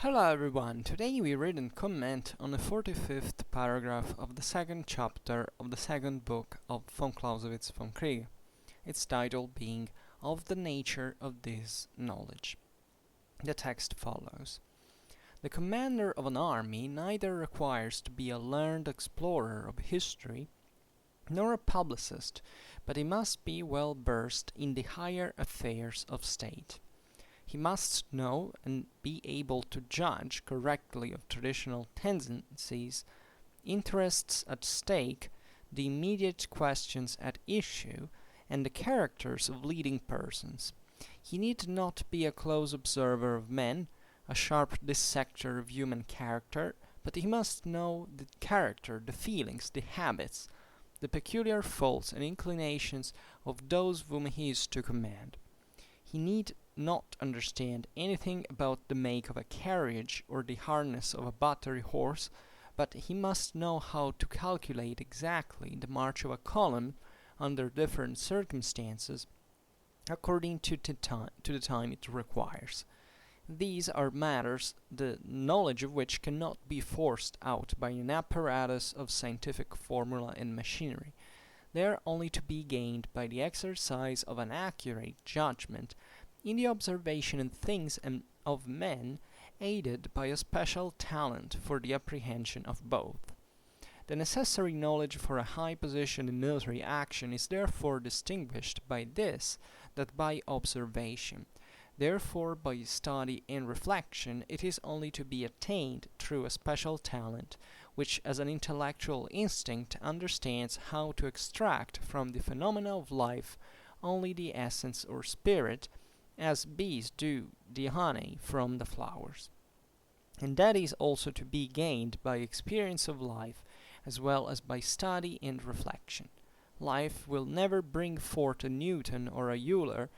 Hello everyone, today we read and comment on the 45th paragraph of the second chapter of the second book of von Clausewitz, Vom Kriege, its title being Of the Nature of This Knowledge. The text follows. The commander of an army neither requires to be a learned explorer of history nor a publicist, but he must be well versed in the higher affairs of state. He must know and be able to judge correctly of traditional tendencies, interests at stake, the immediate questions at issue, and the characters of leading persons. He need not be a close observer of men, a sharp dissector of human character, but he must know the character, the feelings, the habits, the peculiar faults and inclinations of those whom he is to command. He need not understand anything about the make of a carriage or the harness of a battery horse, but he must know how to calculate exactly the march of a column under different circumstances according to the time it requires. These are matters the knowledge of which cannot be forced out by an apparatus of scientific formula and machinery. They are only to be gained by the exercise of an accurate judgment in the observation of things and of men, aided by a special talent for the apprehension of both. The necessary knowledge for a high position in military action is therefore distinguished by this, that by observation. Therefore, by study and reflection, it is only to be attained through a special talent, which as an intellectual instinct understands how to extract from the phenomena of life only the essence or spirit, as bees do the honey from the flowers. And that is also to be gained by experience of life, as well as by study and reflection. Life will never bring forth a Newton or a Euler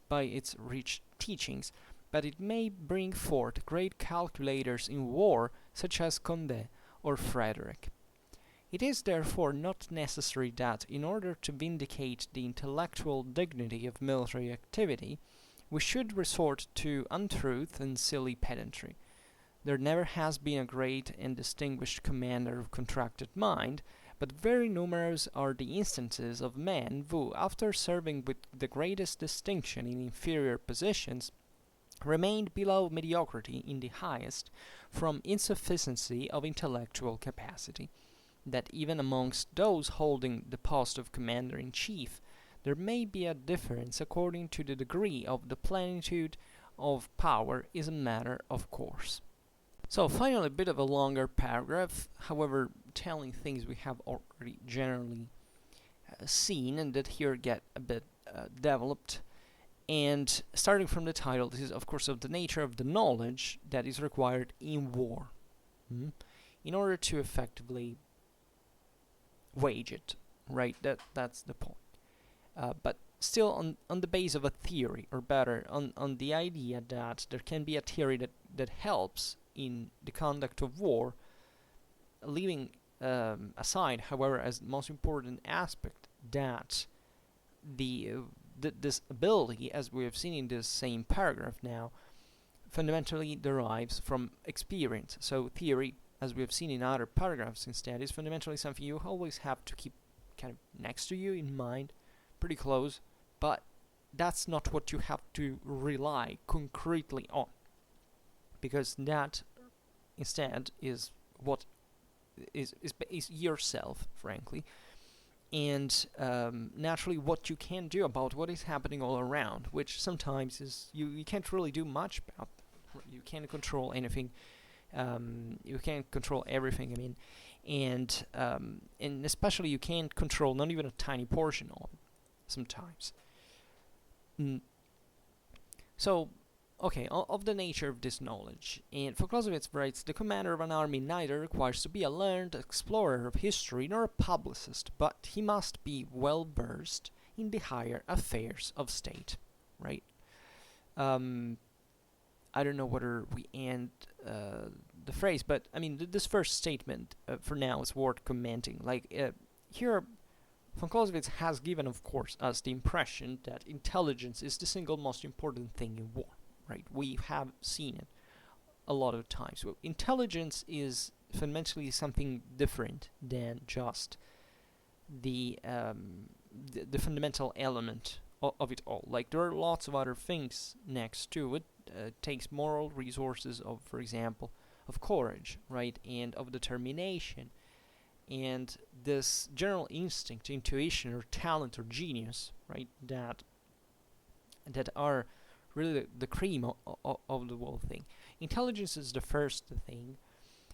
by its rich teachings, but it may bring forth great calculators in war, such as Condé or Frederick. It is therefore not necessary that, in order to vindicate the intellectual dignity of military activity, we should resort to untruth and silly pedantry. There never has been a great and distinguished commander of contracted mind, but very numerous are the instances of men who, after serving with the greatest distinction in inferior positions, remained below mediocrity in the highest, from insufficiency of intellectual capacity. That even amongst those holding the post of commander-in-chief, there may be a difference according to the degree of the plenitude of power is a matter of course. So finally, a bit of a longer paragraph, however, telling things we have already generally seen and that here get a bit developed. And starting from the title, this is of course of the nature of the knowledge that is required in war, in order to effectively wage it, right? That's the point. But still on the base of a theory, or better, on the idea that there can be a theory that helps in the conduct of war, leaving aside, however, as the most important aspect, that this ability, as we have seen in this same paragraph now, fundamentally derives from experience. So theory, as we have seen in other paragraphs instead, is fundamentally something you always have to keep kind of next to you, in mind, pretty close, but that's not what you have to rely concretely on, because that instead is what is yourself, frankly, and naturally what you can do about what is happening all around, which sometimes is you can't really do much about. You can't control anything. You can't control everything, I mean, and especially you can't control not even a tiny portion of it sometimes. So, okay, of the nature of this knowledge. And von Clausewitz writes, the commander of an army neither requires to be a learned explorer of history nor a publicist, but he must be well versed in the higher affairs of state, right? I don't know whether we end the phrase, but I mean, this first statement for now is worth commenting. Like, here von Clausewitz has given, of course, us the impression that intelligence is the single most important thing in war, right? We have seen it a lot of times. Well, intelligence is fundamentally something different than just the fundamental element of it all. Like, there are lots of other things next to it. It takes moral resources of, for example, of courage, right, and of determination, and this general instinct, intuition, or talent, or genius, right, that are really the cream of the whole thing. Intelligence is the first thing,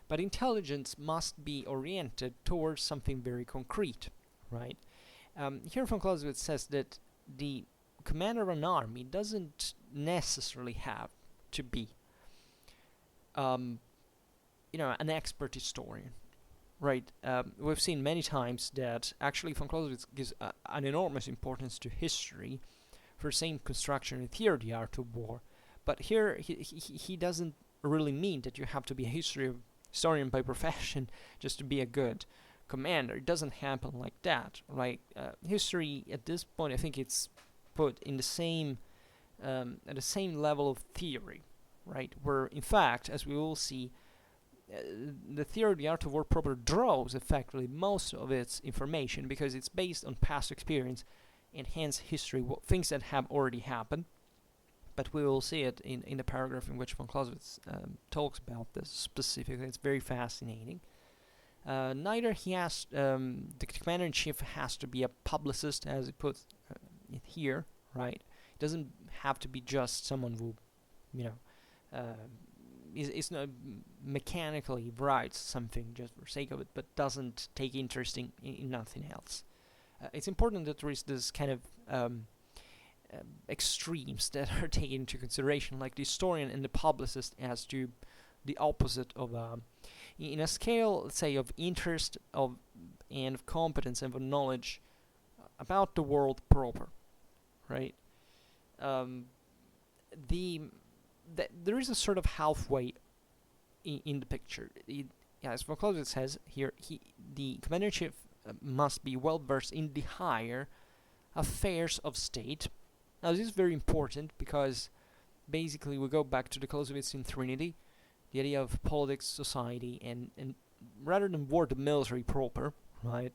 but intelligence must be oriented towards something very concrete, right? Here von Clausewitz says that the commander of an army doesn't necessarily have to be, an expert historian, right? We've seen many times that actually von Clausewitz gives an enormous importance to history for same construction and theory of the art of war, but here he doesn't really mean that you have to be a historian by profession just to be a good commander. It doesn't happen like that, right? History at this point, I think it's put in the same at the same level of theory, right? Where in fact, as we will see, the theory of the art of war proper draws effectively most of its information because it's based on past experience and hence history, things that have already happened. But we will see it in the paragraph in which von Clausewitz talks about this specifically. It's very fascinating. Neither he has, the commander-in-chief has to be a publicist, as he puts it here, right? It doesn't have to be just someone who, is not mechanically writes something just for sake of it, but doesn't take interest in nothing else. It's important that there is this kind of extremes that are taken into consideration, like the historian and the publicist as to the opposite of in a scale, let's say, of interest and of competence and of knowledge about the world proper, right? There is a sort of halfway in the picture. As von Clausewitz says here, the commander-in-chief must be well versed in the higher affairs of state. Now, this is very important because basically we go back to the Clausewitzian Trinity, the idea of politics, society, and rather than war, the military proper, right?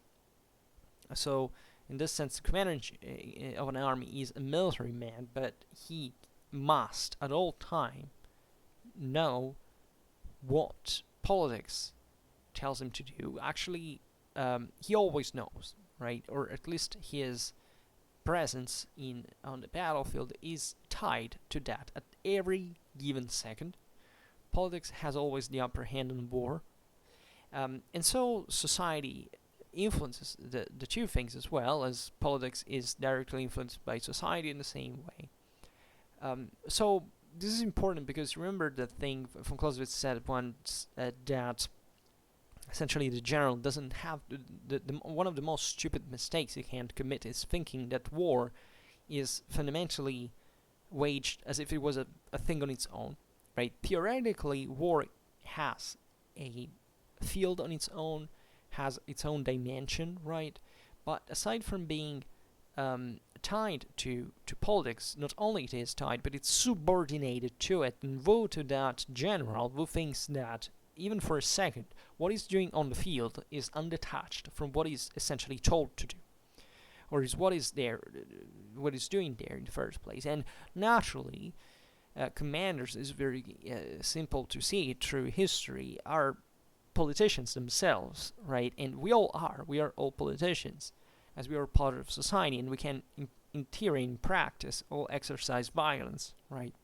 So, in this sense, the commander of an army is a military man, but he must, at all time, know what politics tells him to do. Actually, he always knows, right? Or at least his presence on the battlefield is tied to that at every given second. Politics has always the upper hand in war, and so society influences the two things as well, as politics is directly influenced by society in the same way. So this is important because remember the thing von Clausewitz said once, that essentially the general doesn't have the one of the most stupid mistakes he can commit is thinking that war is fundamentally waged as if it was a thing on its own, right? Theoretically, war has a field on its own, has its own dimension, right? But aside from being tied to politics, not only it is tied, but it's subordinated to it, and woe to that general who thinks that even for a second, what he's doing on the field is undetached from what he's essentially told to do, or is what is there, what he's doing there in the first place. And naturally, commanders, is very simple to see through history, are politicians themselves, right? And we are all politicians, as we are part of society, and we can, in theory, in practice, all exercise violence, right?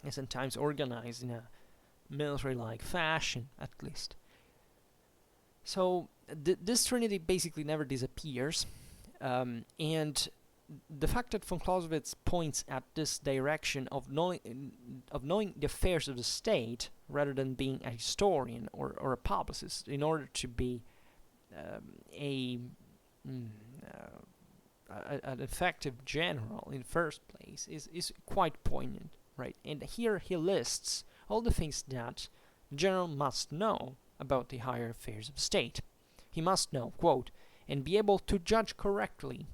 And sometimes organize in a military-like fashion, at least. So this trinity basically never disappears, and the fact that von Clausewitz points at this direction of knowing the affairs of the state rather than being a historian or a publicist in order to be an effective general in the first place is quite poignant, right? And here he lists all the things that the general must know about the higher affairs of state. He must know, quote, and be able to judge correctly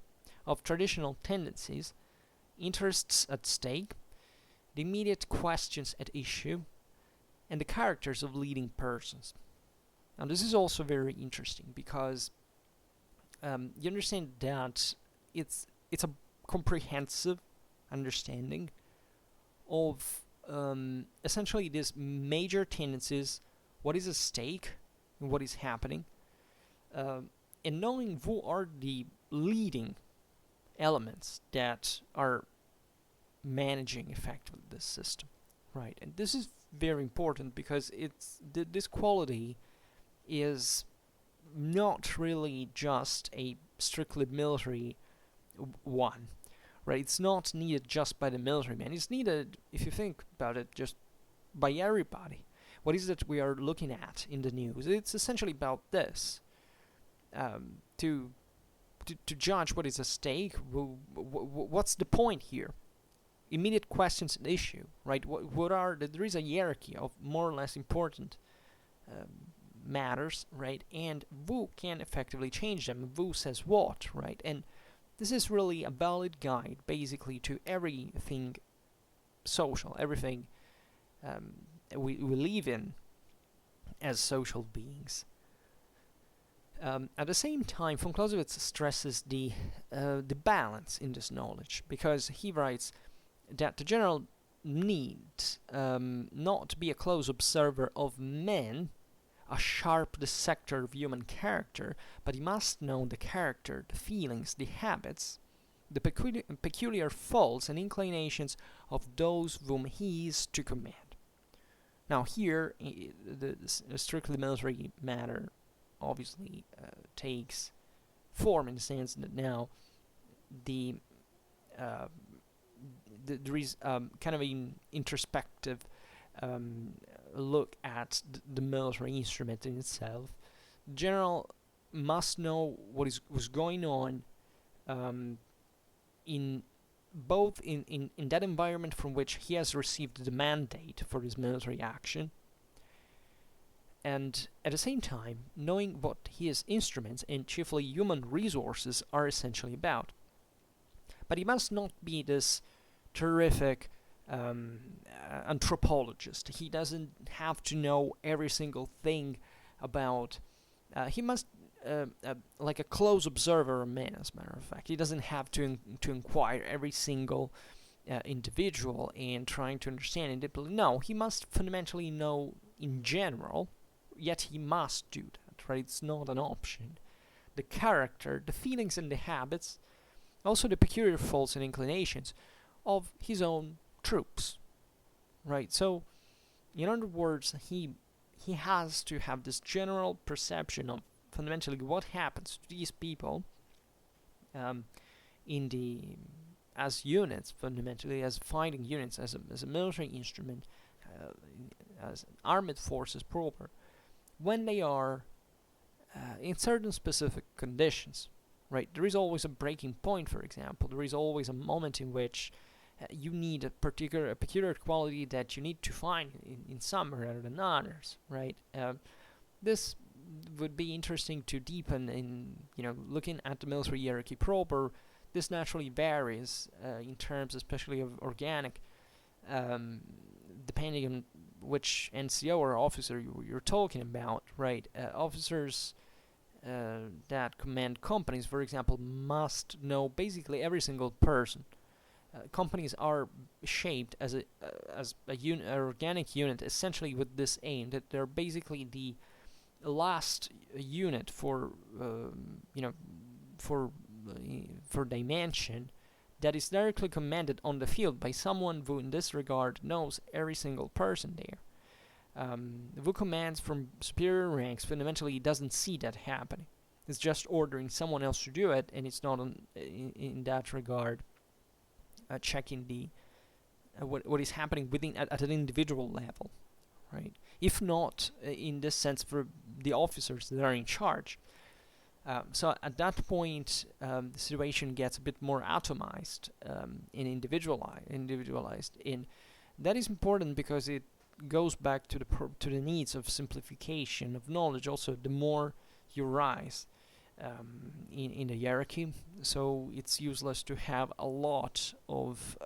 of traditional tendencies, interests at stake, the immediate questions at issue, and the characters of leading persons. Now this is also very interesting because you understand that it's a comprehensive understanding of essentially these major tendencies, what is at stake, and what is happening, and knowing who are the leading elements that are managing effectively this system, right? And this is very important because this quality is not really just a strictly military one, right? It's not needed just by the military man. It's needed, if you think about it, just by everybody. What is it we are looking at in the news? It's essentially about this. To judge what is at stake, what's the point here? Immediate questions and issue, right? There is a hierarchy of more or less important matters, right? And who can effectively change them? Who says what, right? And this is really a valid guide, basically, to everything social, everything we live in as social beings. At the same time, von Clausewitz stresses the balance in this knowledge, because he writes that the general need not to be a close observer of men, a sharp dissector of human character, but he must know the character, the feelings, the habits, the peculiar faults and inclinations of those whom he is to command. Now here, the strictly military matter obviously takes form in the sense that now there is kind of an introspective look at the military instrument in itself. The general must know what was going on in that environment from which he has received the mandate for his military action, and at the same time knowing what his instruments and chiefly human resources are essentially about. But he must not be this terrific anthropologist. He doesn't have to know every single thing about. He must, like a close observer of men, as a matter of fact. He doesn't have to inquire every single individual and trying to understand it deeply. No, he must fundamentally know in general, yet he must do that, right? It's not an option. The character, the feelings and the habits, also the peculiar faults and inclinations of his own troops, right? So, in other words, he has to have this general perception of fundamentally what happens to these people as units, fundamentally as fighting units, as a military instrument, as armed forces proper, when they are in certain specific conditions, right? There is always a breaking point, for example. There is always a moment in which you need a peculiar quality that you need to find in some rather than others, right? This would be interesting to deepen in, looking at the military hierarchy proper. This naturally varies in terms, especially of organic, depending on which NCO or officer you're talking about, right? Officers that command companies, for example, must know basically every single person. Companies are shaped as an organic unit, essentially with this aim that they're basically the last unit for dimension that is directly commanded on the field by someone who, in this regard, knows every single person there. Who commands from superior ranks fundamentally doesn't see that happening. It's just ordering someone else to do it, and it's not in that regard checking the what is happening within at an individual level, right? If not in this sense for the officers that are in charge. So at that point, the situation gets a bit more atomized and individualized. And that is important because it goes back to the needs of simplification of knowledge. Also, the more you rise in the hierarchy, so it's useless to have a lot of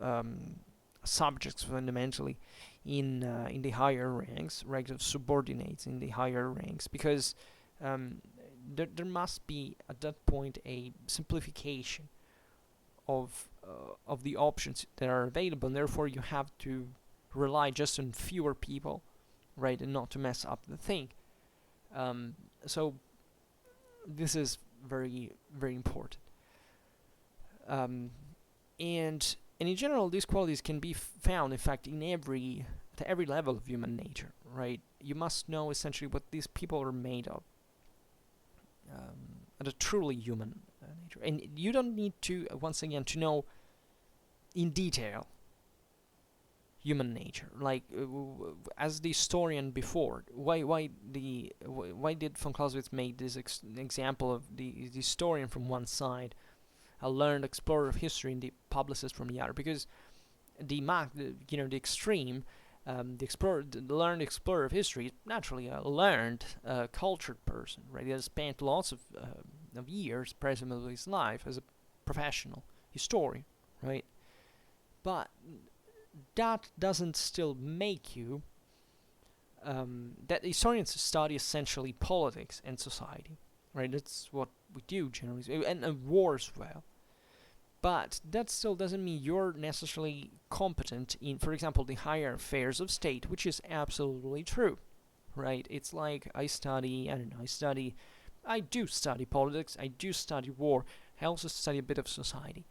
subjects fundamentally in the higher ranks of subordinates in the higher ranks, because there must be at that point a simplification of the options that are available, and therefore you have to rely just on fewer people, right, and not to mess up the thing. So this is very, very important. And in general, these qualities can be found, in fact, at every level of human nature, right? You must know essentially what these people are made of, at a truly human nature. And you don't need to, once again, to know in detail human nature. Like, as the historian before, why did von Clausewitz make this example of the historian from one side, a learned explorer of history, and the publicist from the other? Because the extreme, the learned explorer of history is naturally a learned, cultured person, right? He has spent lots of years, presumably his life, as a professional historian, right? But that doesn't still make you. That historians study essentially politics and society, right? That's what we do generally, and war as well. But that still doesn't mean you're necessarily competent in, for example, the higher affairs of state, which is absolutely true, right? It's like I do study politics, I do study war, I also study a bit of society.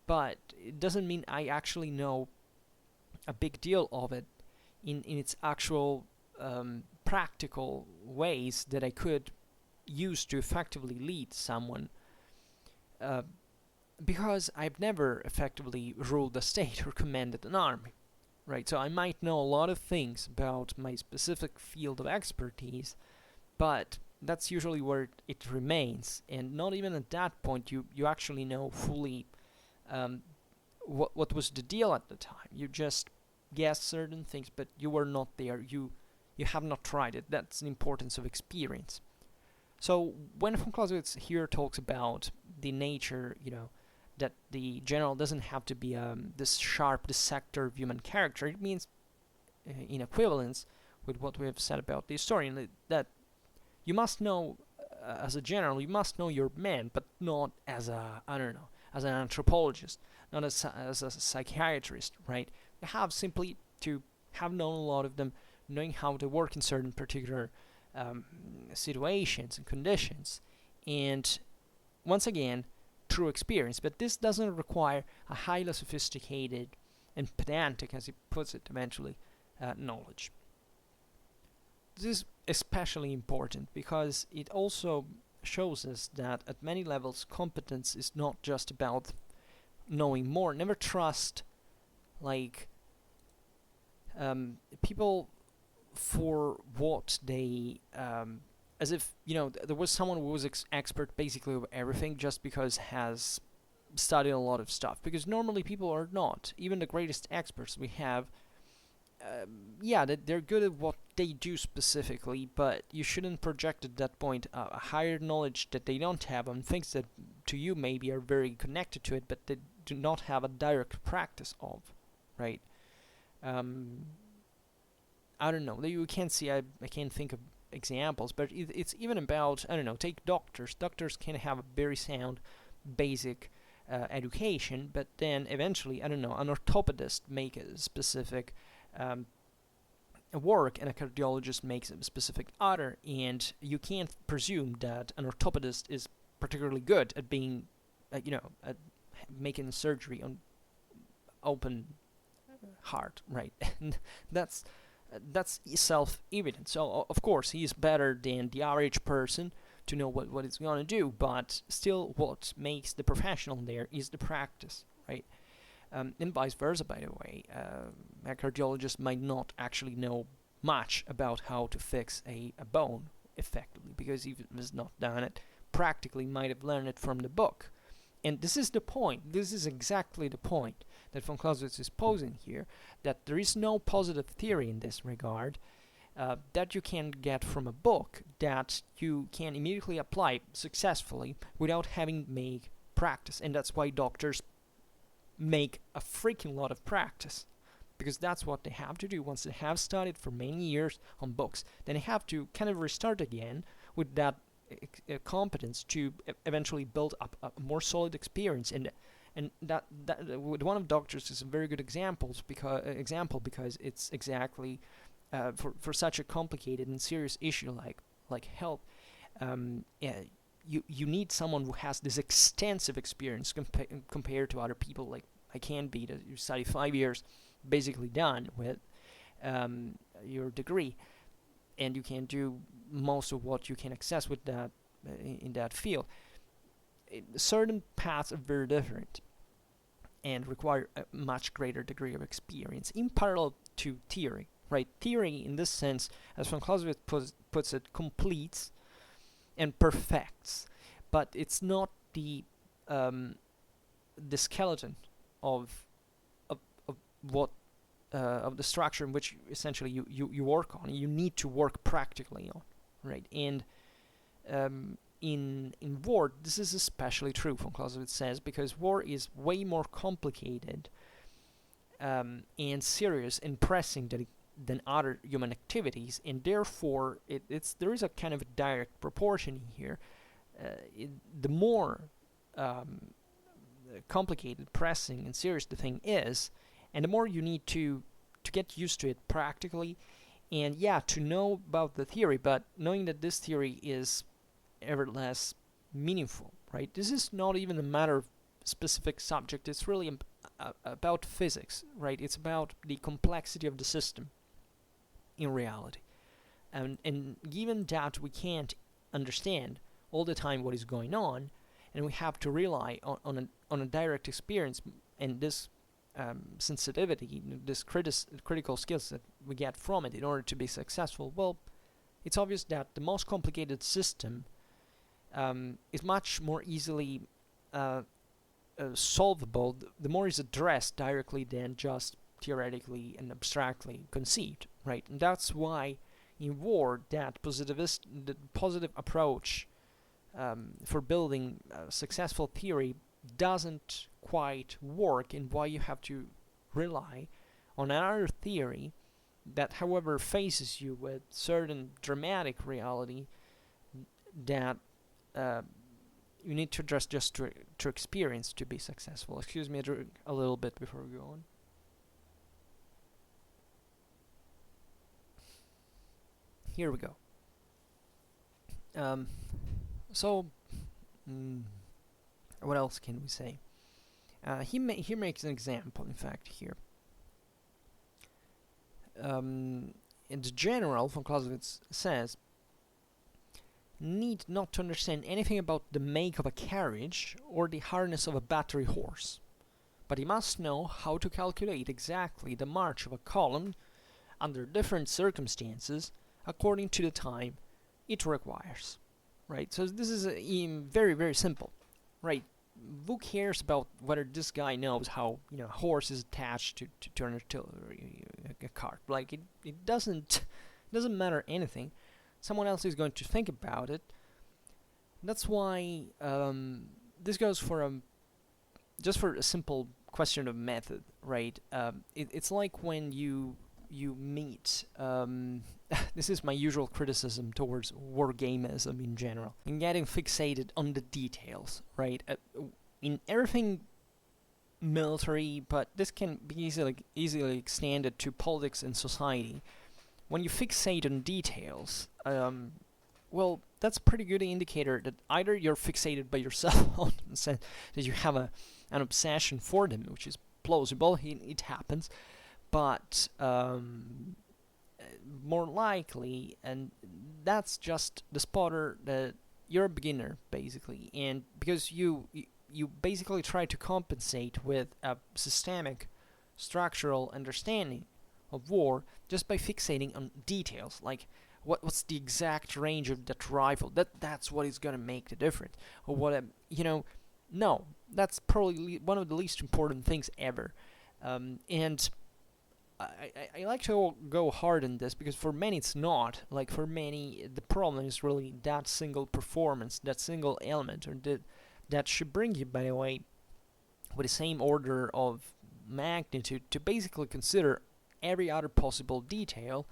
But it doesn't mean I actually know a big deal of it in its actual practical ways that I could use to effectively lead someone. Because I've never effectively ruled a state or commanded an army, right? So I might know a lot of things about my specific field of expertise, but that's usually where it remains, and not even at that point you actually know fully what was the deal at the time. You just guessed certain things, but you were not there. You have not tried it. That's the importance of experience. So when von Clausewitz here talks about the nature, that the general doesn't have to be this sharp dissector of human character, it means, in equivalence with what we have said about the historian, that you must know, as a general, you must know your men, but not as as an anthropologist, not as a psychiatrist, right? You have simply to have known a lot of them, knowing how to work in certain particular situations and conditions, and once again, true experience. But this doesn't require a highly sophisticated and pedantic, as he puts it eventually, knowledge. This is especially important because it also shows us that at many levels competence is not just about knowing more. Never trust people for what they as if there was someone who was expert basically of everything just because has studied a lot of stuff, because normally people are not. Even the greatest experts we have, that they're good at what they do specifically, but you shouldn't project at that point a higher knowledge that they don't have on things that to you maybe are very connected to it, but they do not have a direct practice of, right? I don't know. You can't see. I can't think of examples, but it's even about, take doctors. Doctors can have a very sound basic education, but then eventually, an orthopedist make a specific work, and a cardiologist makes a specific other, and you can't presume that an orthopedist is particularly good at being, at making surgery on open heart, right? And that's self-evident. So of course he is better than the average person to know what it's going to do, but still what makes the professional there is the practice, right? And vice versa, by the way. A cardiologist might not actually know much about how to fix a bone effectively, because he has not done it practically, might have learned it from the book. And this is the point. This is exactly the point that von Clausewitz is posing here, that there is no positive theory in this regard that you can get from a book that you can immediately apply successfully without having made practice. And that's why doctors make a freaking lot of practice, because that's what they have to do. Once they have studied for many years on books, then they have to kind of restart again with that competence to eventually build up a more solid experience. And that one of doctors is a very good example because it's exactly for such a complicated and serious issue like health. Yeah, you need someone who has this extensive experience compared to other people like I can be, that you study 5 years, basically done with your degree, and you can do most of what you can access with that in that field. Certain paths are very different and require a much greater degree of experience in parallel to theory, right? Theory, in this sense, as von Clausewitz puts it, completes and perfects, but it's not the skeleton of what of the structure in which essentially you work on. You need to work practically on, right? And in war, this is especially true, von Clausewitz says, because war is way more complicated and serious and pressing than other human activities, and therefore there is a kind of a direct proportion here. The more complicated, pressing, and serious the thing is, and the more you need to get used to it practically, and to know about the theory, but knowing that this theory is ever less meaningful, right? This is not even a matter of specific subject, it's really about physics, right? It's about the complexity of the system in reality. And given that we can't understand all the time what is going on, and we have to rely on a direct experience and this sensitivity, this critical skills that we get from it in order to be successful, well, it's obvious that the most complicated system is much more easily solvable the more it's addressed directly than just theoretically and abstractly conceived, right? And that's why in war the positive approach for building a successful theory doesn't quite work, and why you have to rely on another theory that, however, faces you with certain dramatic reality that you need to address just to experience to be successful. Excuse me a little bit before we go on. Here we go. What else can we say? He makes an example, in fact, here. In the general, von Clausewitz says, need not to understand anything about the make of a carriage or the harness of a battery horse, but he must know how to calculate exactly the march of a column under different circumstances according to the time it requires. Right? So this is very, very simple. Right? Who cares about whether this guy knows how a horse is attached to an artillery a cart? Like it doesn't matter anything. Someone else is going to think about it. That's why this goes for just for a simple question of method, right? It's like when you meet. This is my usual criticism towards wargameism in general, and getting fixated on the details, right? In everything military, but this can be easily extended to politics and society. When you fixate on details, well, that's a pretty good indicator that either you're fixated by yourself, in the sense that you have an obsession for them, which is plausible, it happens, but more likely, and that's just the spotter, that you're a beginner, basically, and because you basically try to compensate with a systemic, structural understanding of war just by fixating on details, like what's the exact range of that rifle, that's what is going to make the difference, or what no, that's probably one of the least important things ever, and I like to go hard on this because for many it's not. Like for many, the problem is really that single performance, that single element, or that should bring you, by the way, with the same order of magnitude to basically consider every other possible detail,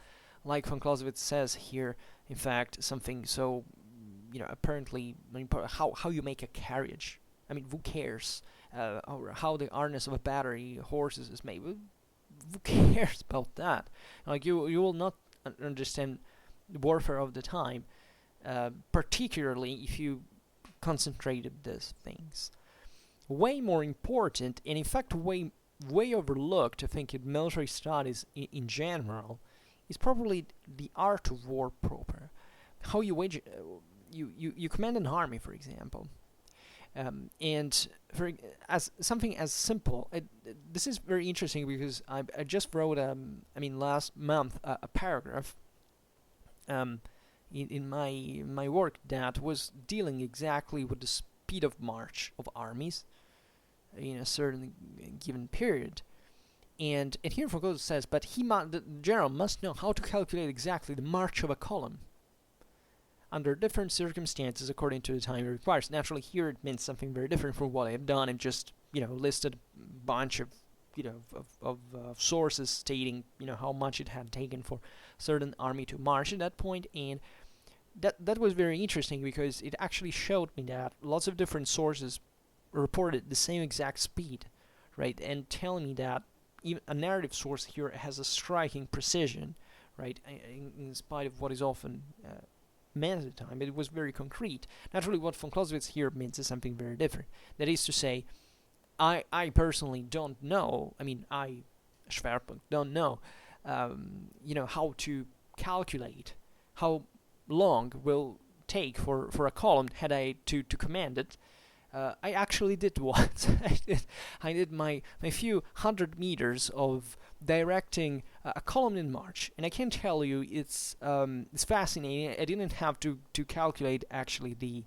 like von Clausewitz says here, in fact, something so, apparently, how you make a carriage. I mean, who cares? Or how the harness of a battery horses is made. Who cares about that? Like, you will not understand the warfare of the time, particularly if you concentrated these things. Way more important, and in fact way overlooked, I think, in military studies in general, is probably the art of war proper. How you wage, you command an army, for example, and as something as simple. This is very interesting because I just wrote last month a paragraph in my work that was dealing exactly with the speed of march of armies in a certain given period. And here Foucault says, but the general must know how to calculate exactly the march of a column under different circumstances according to the time it requires. Naturally, here it means something very different from what I have done and just listed a bunch of sources stating how much it had taken for certain army to march at that point. And that was very interesting because it actually showed me that lots of different sources reported the same exact speed, right? And telling me that even a narrative source here has a striking precision, right? In spite of what is often meant at the time, it was very concrete. Naturally, what von Clausewitz here means is something very different. That is to say, I personally don't know. I mean, Schwerpunkt, don't know, how to calculate how long will take for a column had I to command it. I actually did once. I did my few 100 meters of directing a column in march, and I can tell you it's fascinating. I didn't have to calculate actually the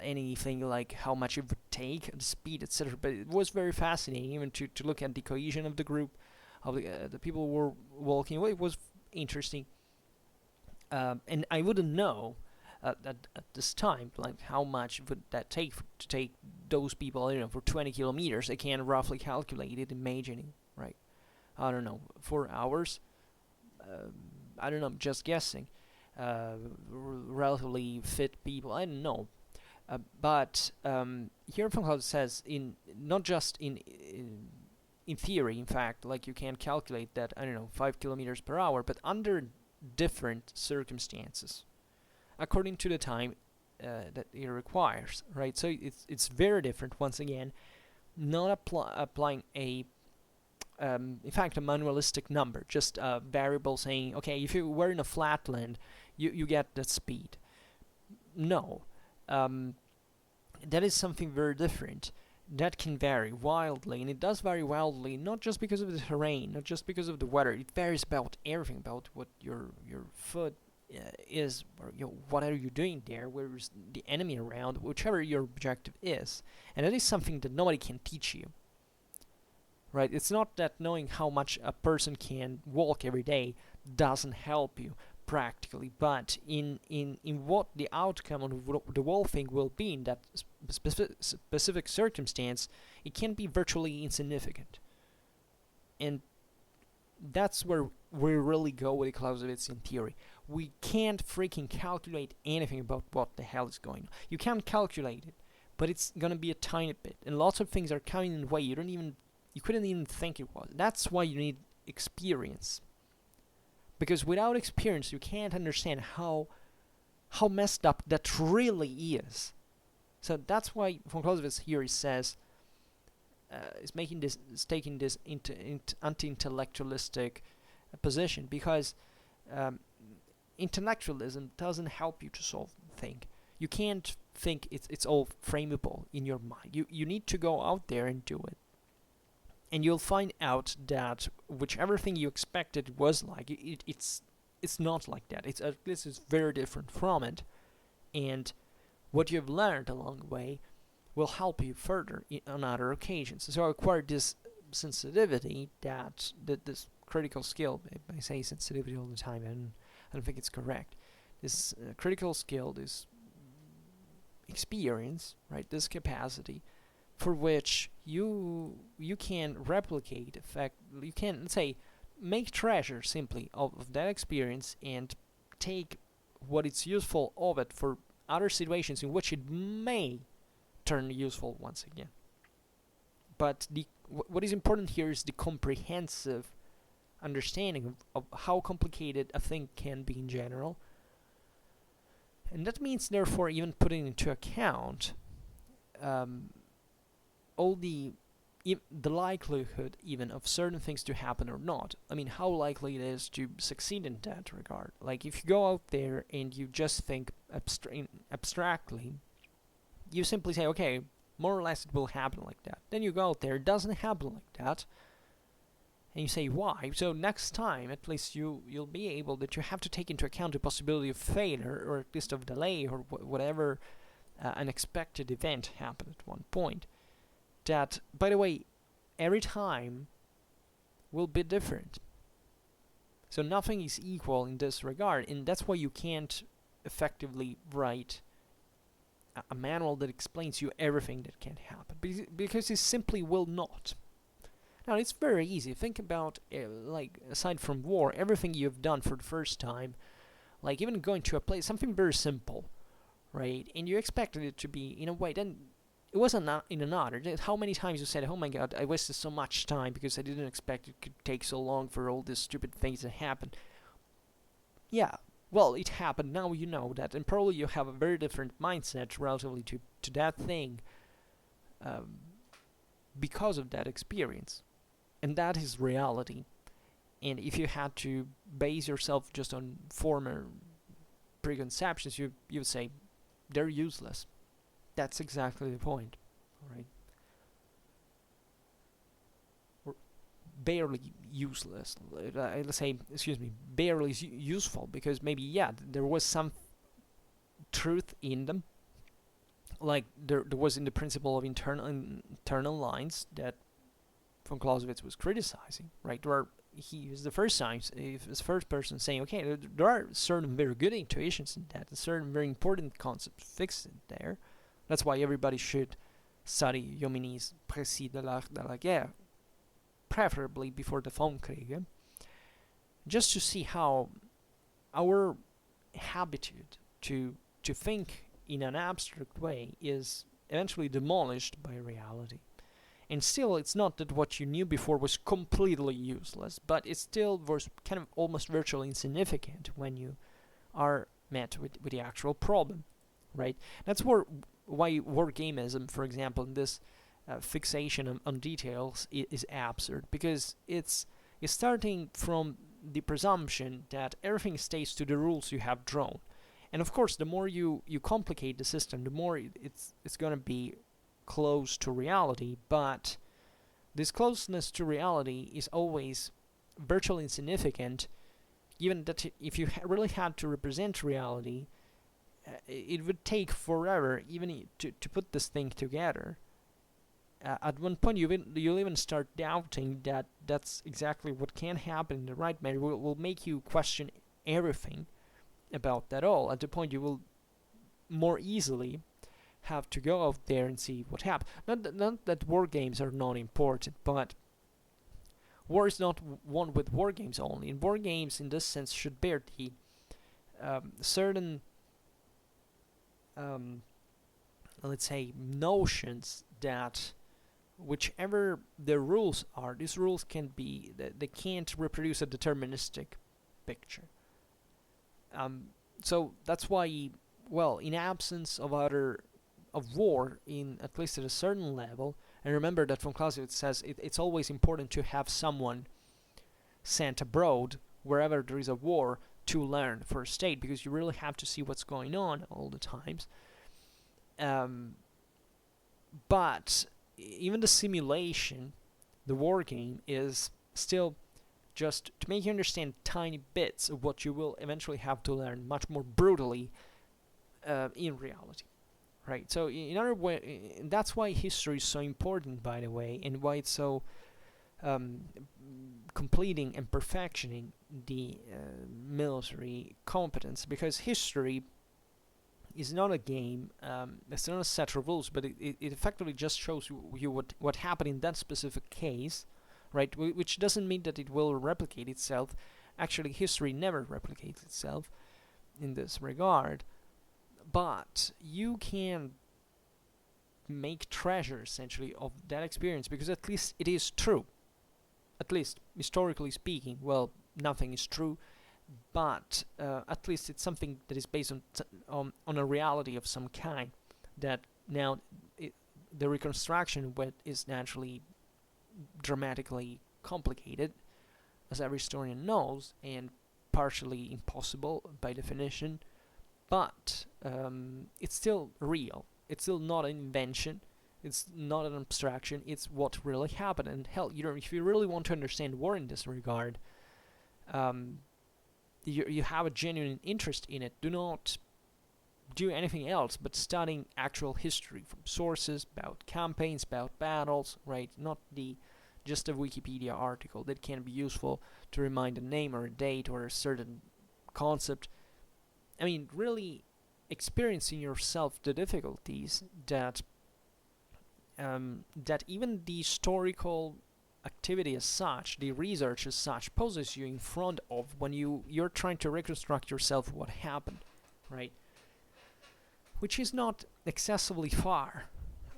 anything like how much it would take, the speed, etc. But it was very fascinating, even to look at the cohesion of the group, of the people who were walking. Well, it was interesting, and I wouldn't know at this time, like how much would that take to take those people, for 20 kilometers. I can roughly calculate it, imagining, right? I don't know, 4 hours. I don't know, just guessing. Relatively fit people, I don't know. But here von Clausewitz says, not just in theory, in fact, like you can calculate that, 5 kilometers per hour, but under different circumstances, according to the time that it requires, right? So it's very different. Once again, not applying in fact, a manualistic number, just a variable saying, okay, if you were in a flatland, you get that speed. No, that is something very different. That can vary wildly, and it does vary wildly, not just because of the terrain, not just because of the weather. It varies about everything, about what your foot is, or what are you doing there, where is the enemy around, whichever your objective is. And that is something that nobody can teach you, right? It's not that knowing how much a person can walk every day doesn't help you practically, but in what the outcome of the whole thing will be in that specific circumstance, it can be virtually insignificant. And that's where we really go with the Clausewitzian theory. We can't freaking calculate anything about what the hell is going on. You can calculate it, but it's gonna be a tiny bit, and lots of things are coming in the way you couldn't even think it was. That's why you need experience, because without experience you can't understand how messed up that really is. So that's why von Clausewitz here says is taking this anti-intellectualistic position, because intellectualism doesn't help you to solve the thing. You can't think it's all frameable in your mind. You need to go out there and do it. And you'll find out that whichever thing you expected it was like, it's not like that. This is very different from it. And what you've learned along the way will help you further on other occasions. So I acquired this sensitivity, that this critical skill. I say sensitivity all the time, and I don't think it's correct. This critical skill, this experience, right? This capacity, for which you can replicate effect. You can, let's say, make treasure simply of that experience and take what is useful of it for other situations in which it may turn useful once again. But what is important here is the comprehensive understanding of how complicated a thing can be in general. And that means, therefore, even putting into account all the likelihood even of certain things to happen or not. I mean, how likely it is to succeed in that regard. Like, if you go out there and you just think abstractly, you simply say, okay, more or less it will happen like that. Then you go out there, it doesn't happen like that, and you say why. So next time, at least you'll be able that you have to take into account the possibility of failure, or at least of delay, or whatever unexpected event happened at one point. That, by the way, every time will be different. So nothing is equal in this regard, and that's why you can't effectively write a manual that explains you everything that can happen, because it simply will not. Now, it's very easy. Think about, like, aside from war, everything you've done for the first time, like even going to a place, something very simple, right? And you expected it to be in a way, then it wasn't in another. How many times you said, oh my god, I wasted so much time because I didn't expect it could take so long for all these stupid things to happen. Yeah, well, it happened, now you know that, and probably you have a very different mindset relatively to that thing because of that experience. And that is reality. And if you had to base yourself just on former preconceptions, you would say they're useless. That's exactly the point, right? Or barely useless. Let's say, barely useful, because maybe, yeah, there was some truth in them. Like there was in the principle of internal lines that von Clausewitz was criticizing, right? He was the first person saying, okay, there are certain very good intuitions in that, and certain very important concepts fixed in there. That's why everybody should study Jomini's Précis de l'art de la guerre, preferably before the Vom Kriege, just to see how our habitude to think in an abstract way is eventually demolished by reality. And still, it's not that what you knew before was completely useless, but it still was kind of almost virtually insignificant when you are met with the actual problem, right? That's why wargameism, for example, in this fixation on details is absurd, because it's starting from the presumption that everything stays to the rules you have drawn. And of course, the more you complicate the system, the more it's going to be close to reality, but this closeness to reality is always virtually insignificant, given that if you really had to represent reality, it would take forever even to put this thing together. At one point, you'll even start doubting that that's exactly what can happen in the right manner. Will make you question everything about that all. At the point, you will more easily have to go out there and see what happens. Not that war games are not important, but war is not won with war games only. And war games, in this sense, should bear the certain, let's say, notions that whichever the rules are, these rules can be, they can't reproduce a deterministic picture. So that's why, well, in absence of war, in at least at a certain level, and remember that von Clausewitz says it's always important to have someone sent abroad wherever there is a war to learn for a state, because you really have to see what's going on all the times. But even the simulation, the war game, is still just to make you understand tiny bits of what you will eventually have to learn much more brutally in reality, right? So in other way, that's why history is so important, by the way, and why it's so completing and perfectioning the military competence, because history is not a game, it's not a set of rules, but it effectively just shows you what happened in that specific case, right? Which doesn't mean that it will replicate itself. Actually, history never replicates itself in this regard, but you can make treasure essentially of that experience, because at least it is true. At least historically speaking, well, nothing is true, but at least it's something that is based on a reality of some kind. That now the reconstruction is naturally dramatically complicated, as every historian knows, and partially impossible by definition. But it's still real. It's still not an invention. It's not an abstraction. It's what really happened. And hell, if you really want to understand war in this regard, you have a genuine interest in it, do not do anything else but studying actual history from sources about campaigns, about battles, right? Not just a Wikipedia article that can be useful to remind a name or a date or a certain concept. I mean, really experiencing yourself the difficulties that even the historical activity as such, the research as such, poses you in front of when you're trying to reconstruct yourself what happened, right? Which is not excessively far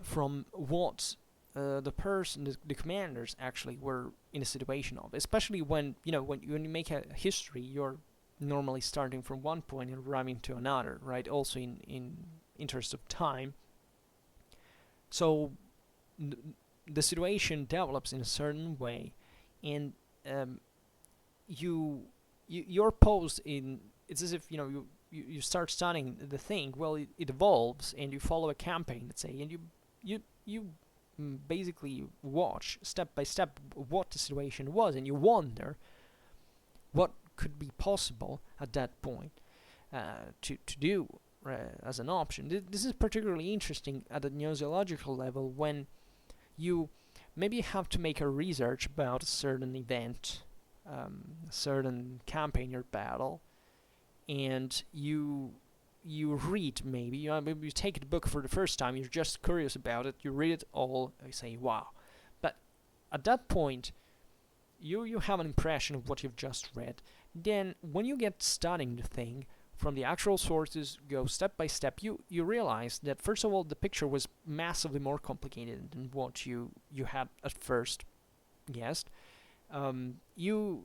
from what the commanders actually were in a situation of. Especially when when you make a history, you're normally starting from one point and arriving to another, right? Also in interest of time. So the situation develops in a certain way, and you're posed in. It's as if you start studying the thing. Well, it evolves, and you follow a campaign, let's say, and you basically watch step by step what the situation was, and you wonder what could be possible at that point to do as an option. This is particularly interesting at the gnosiological level, when you maybe have to make a research about a certain event, a certain campaign or battle, and you read, maybe you take the book for the first time, you're just curious about it, you read it all, you say, wow. But at that point, you have an impression of what you've just read. Then, when you get studying the thing, from the actual sources, go step by step, you realize that, first of all, the picture was massively more complicated than what you had at first guessed. You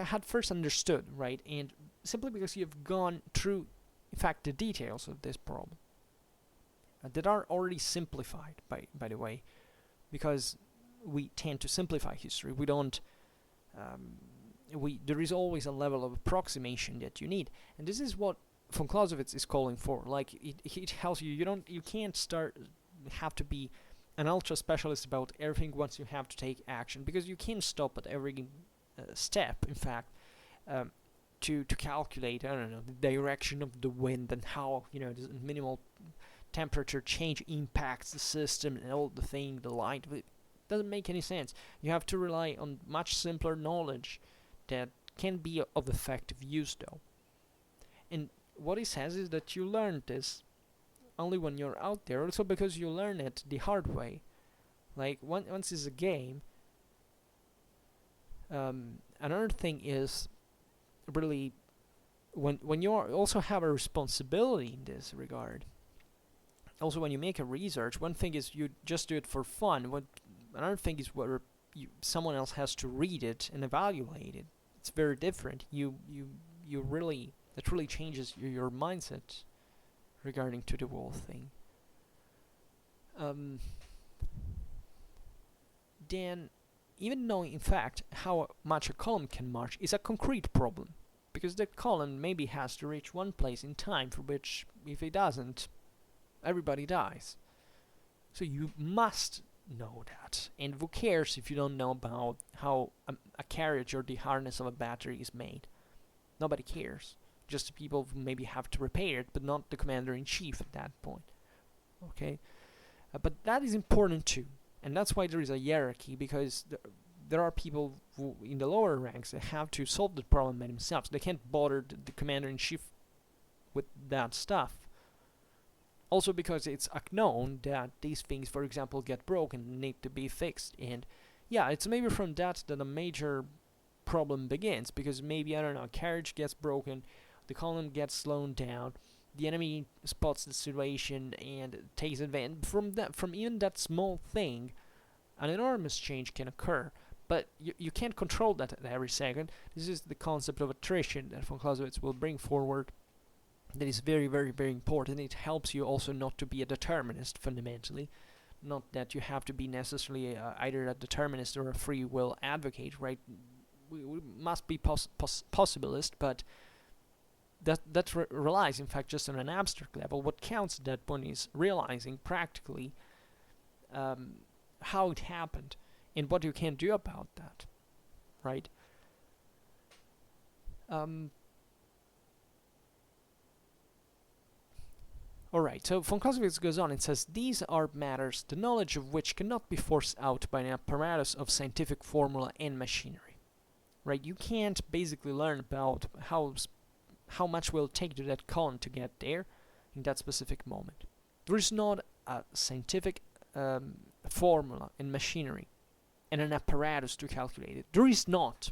had first understood, right? And simply because you've gone through, in fact, the details of this problem that are already simplified, by the way, because we tend to simplify history. We don't. There is always a level of approximation that you need, and this is what von Clausewitz is calling for. Like, it tells you you can't have to be an ultra specialist about everything once you have to take action, because you can't stop at every step, in fact, to calculate, I don't know, the direction of the wind and how the minimal temperature change impacts the system and all the light. It doesn't make any sense. You have to rely on much simpler knowledge that can be of effective use, though. And what he says is that you learn this only when you're out there, also because you learn it the hard way. Like, once it's a game. Another thing is really when you also have a responsibility in this regard. Also, when you make a research, one thing is you just do it for fun. Another thing is whether someone else has to read it and evaluate it. It's very different. It really changes your mindset regarding to the whole thing. Then, even knowing in fact how much a column can march is a concrete problem, because the column maybe has to reach one place in time for which, if it doesn't, everybody dies. So you must know that. And who cares if you don't know about how a carriage or the harness of a battery is made? Nobody cares. Just the people who maybe have to repair it, but not the commander-in-chief at that point. Okay? But that is important too. And that's why there is a hierarchy, because there are people who, in the lower ranks, that have to solve the problem by themselves. They can't bother the commander-in-chief with that stuff. Also because it's known that these things, for example, get broken and need to be fixed, and yeah, it's maybe from that a major problem begins, because maybe, I don't know, a carriage gets broken, the column gets slowed down, the enemy spots the situation and takes advantage. From even that small thing, an enormous change can occur. But you can't control that at every second. This is the concept of attrition that von Clausewitz will bring forward. That is very, very, very important. It helps you also not to be a determinist, fundamentally. Not that you have to be necessarily either a determinist or a free will advocate, right? We must be possibilist, but that relies, in fact, just on an abstract level. What counts at that point is realizing practically how it happened and what you can do about that, right? Alright, so von Clausewitz goes on and says, these are matters the knowledge of which cannot be forced out by an apparatus of scientific formula and machinery. Right? You can't basically learn about how much will take to that column to get there in that specific moment. There is not a scientific formula and machinery and an apparatus to calculate it. There is not.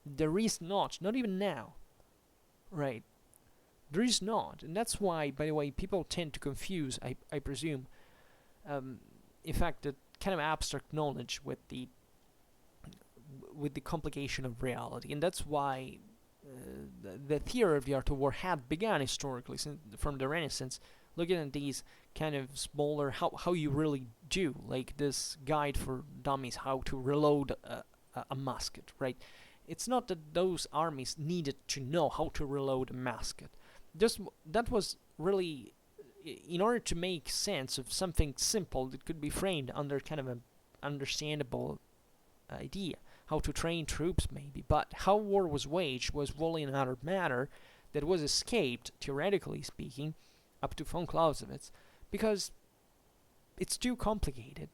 There is not even now. Right? There is not, and that's why, by the way, people tend to confuse, I presume, in fact, the kind of abstract knowledge with the complication of reality, and that's why the theory of the art of war had begun historically, from the Renaissance, looking at these kind of smaller, how you really do, like this guide for dummies, how to reload a musket, right? It's not that those armies needed to know how to reload a musket. That was really, in order to make sense of something simple that could be framed under kind of an understandable idea, how to train troops maybe, but how war was waged was wholly another matter that was escaped, theoretically speaking, up to von Clausewitz, because it's too complicated,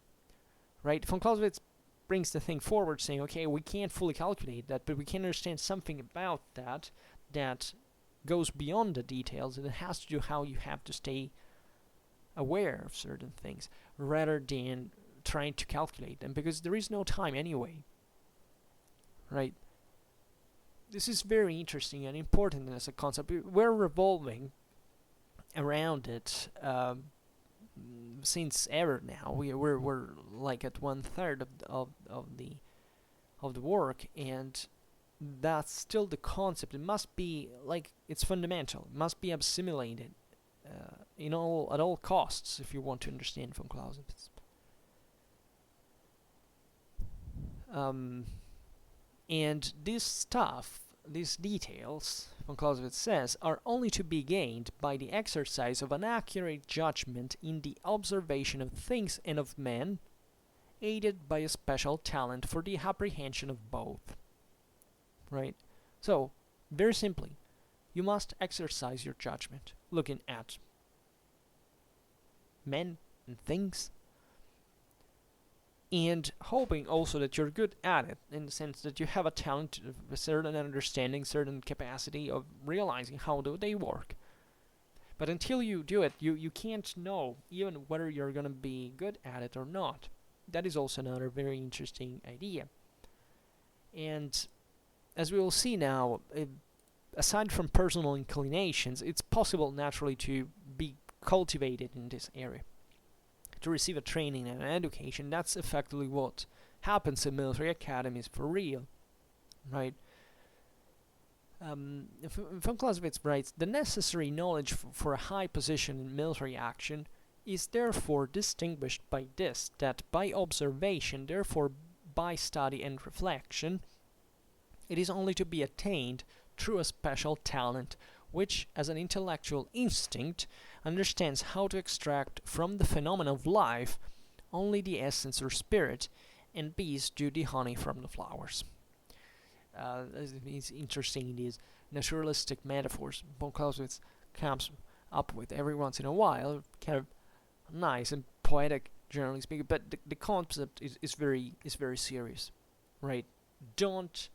right? Von Clausewitz brings the thing forward saying, okay, we can't fully calculate that, but we can understand something about that goes beyond the details, and it has to do how you have to stay aware of certain things rather than trying to calculate them, because there is no time anyway, right? This is very interesting and important as a concept. We're revolving around it since ever now. We're like at 1/3 of the work, and that's still the concept. It must be, like, it's fundamental. It must be assimilated at all costs if you want to understand von Clausewitz. And this stuff, these details, von Clausewitz says, are only to be gained by the exercise of an accurate judgment in the observation of things and of men, aided by a special talent for the apprehension of both. Right? So, very simply, you must exercise your judgment, looking at men and things, and hoping also that you're good at it, in the sense that you have a talent, a certain understanding, certain capacity of realizing how do they work. But until you do it, you can't know even whether you're going to be good at it or not. That is also another very interesting idea. And as we will see now, aside from personal inclinations, it's possible naturally to be cultivated in this area, to receive a training and an education. That's effectively what happens in military academies for real, right? Von Clausewitz writes, the necessary knowledge for a high position in military action is therefore distinguished by this, that by observation, therefore by study and reflection, it is only to be attained through a special talent, which, as an intellectual instinct, understands how to extract from the phenomena of life only the essence or spirit, and bees do the honey from the flowers. It's interesting, these naturalistic metaphors von Clausewitz comes up with every once in a while, kind of nice and poetic, generally speaking, but the concept is very serious, right? Don't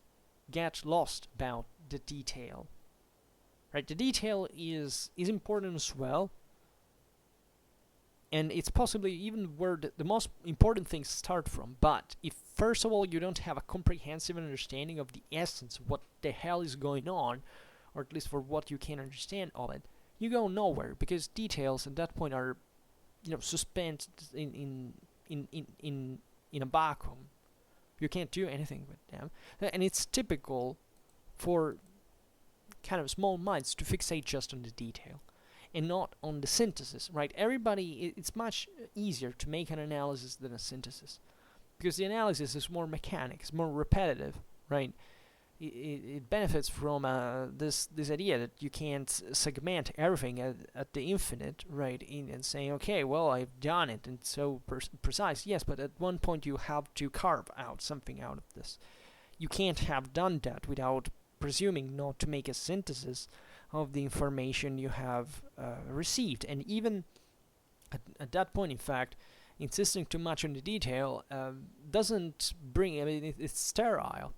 get lost about the detail, right? The detail is important as well, And it's possibly even where the most important things start from. But if first of all you don't have a comprehensive understanding of the essence, what the hell is going on, or at least for what you can understand of it, you go nowhere, because details at that point are, suspended in a vacuum. You can't do anything with them, and it's typical for kind of small minds to fixate just on the detail and not on the synthesis, right? It's much easier to make an analysis than a synthesis, because the analysis is more mechanic, it's more repetitive, right? It benefits from this idea that you can't segment everything at the infinite, right? And saying, okay, well, I've done it, and so precise. Yes, but at one point you have to carve out something out of this. You can't have done that without presuming not to make a synthesis of the information you have received. And even at that point, in fact, insisting too much on the detail doesn't bring, it's sterile.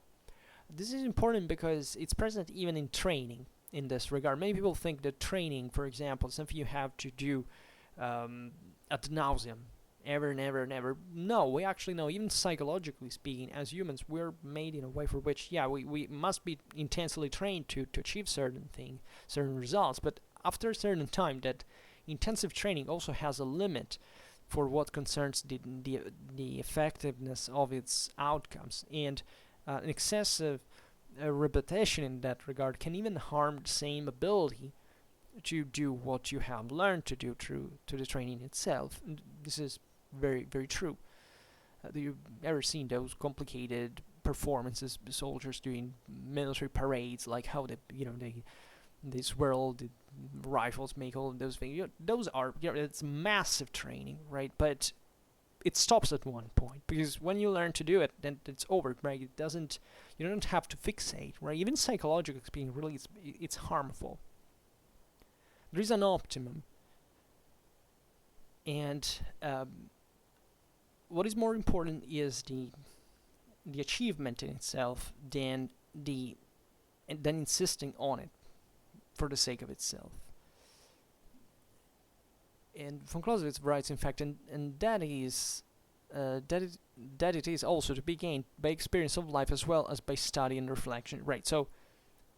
This is important because it's present even in training in this regard. Many people think that training, for example, is something you have to do ad nauseum, ever and ever and ever. No, we actually know, even psychologically speaking, as humans, we're made in a way for which, we must be intensely trained to achieve certain results. But after a certain time, that intensive training also has a limit for what concerns the effectiveness of its outcomes. And an excessive repetition in that regard can even harm the same ability to do what you have learned to do through to the training itself. And this is very, very true. Have you ever seen those complicated performances, soldiers doing military parades, like how they swirl the rifles, make all of those things? Those are, it's massive training, right? But it stops at one point, because when you learn to do it, then it's over, right? You don't have to fixate, right? Even psychologically speaking, really, it's harmful. There is an optimum, and what is more important is the achievement in itself than insisting on it for the sake of itself. And von Clausewitz writes, in fact, and that it is also to be gained by experience of life as well as by study and reflection. Right, so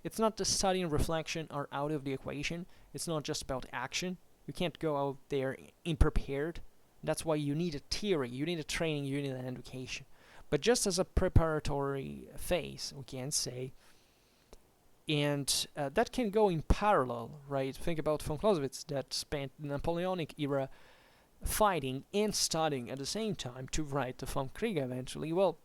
it's not the study and reflection are out of the equation. It's not just about action. You can't go out there unprepared. That's why you need a theory, you need a training, you need an education. But just as a preparatory phase, we can say, and that can go in parallel, right? Think about von Clausewitz, that spent the Napoleonic era fighting and studying at the same time to write the Vom Kriege eventually. Well,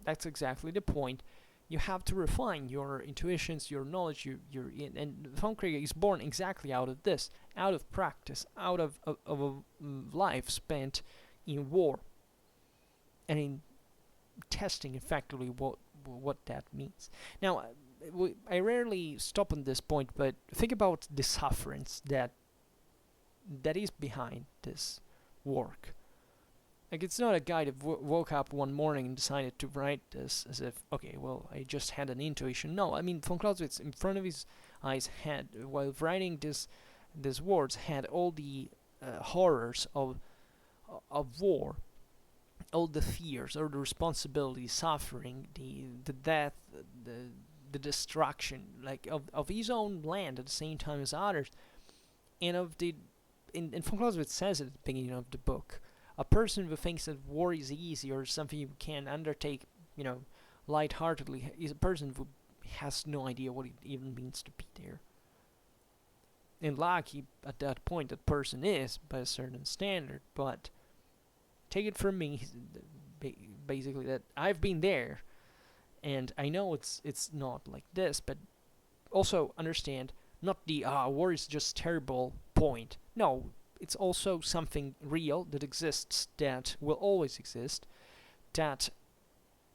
that's exactly the point. You have to refine your intuitions, your knowledge, and Vom Kriege is born exactly out of this, out of practice, out of a life spent in war, and in testing effectively what that means. Now, I rarely stop on this point, but think about the sufferance that is behind this work. Like, it's not a guy that woke up one morning and decided to write this as if, okay, well, I just had an intuition. No, I mean, von Clausewitz, in front of his eyes, had, while writing these words, had all the horrors of war, all the fears, all the responsibility, suffering, the death, the destruction, like of his own land at the same time as others, and and von Clausewitz says at the beginning of the book, a person who thinks that war is easy or something you can undertake, lightheartedly, is a person who has no idea what it even means to be there. And lucky at that point that person is by a certain standard, but take it from me, basically, that I've been there. And I know it's not like this, but also understand, not the war is just terrible point. No, it's also something real that exists, that will always exist, that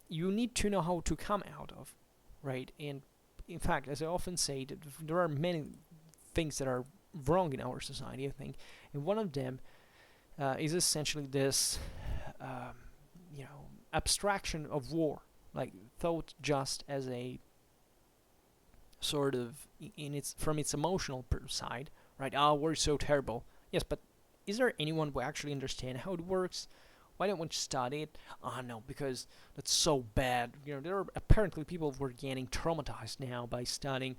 you need to know how to come out of, right? And in fact, as I often say, that there are many things that are wrong in our society, I think, and one of them is essentially this, abstraction of war, like thought just as a sort of from its emotional side, right? War is so terrible. Yes, but is there anyone who actually understands how it works? Why don't we study it? Oh no, because that's so bad. There are apparently people who are getting traumatized now by studying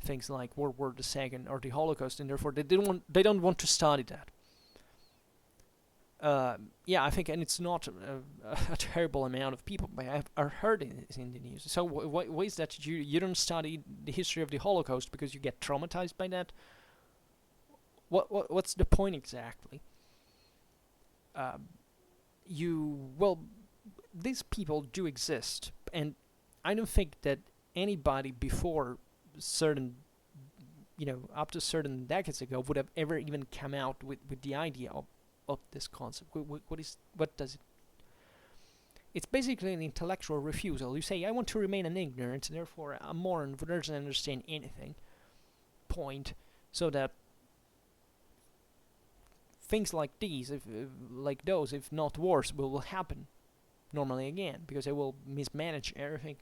things like World War II or the Holocaust, and therefore they don't want to study that. Yeah, I think, and it's not a terrible amount of people, but I've heard it in the news. So why is that you don't study the history of the Holocaust because you get traumatized by that? What's the point exactly? These people do exist, and I don't think that anybody before certain, up to certain decades ago would have ever even come out with the idea of this concept. What does it? It's basically an intellectual refusal. You say, I want to remain an ignorant, and therefore a moron who doesn't understand anything. Point. So that things like these, if not worse, will happen normally again, because I will mismanage everything,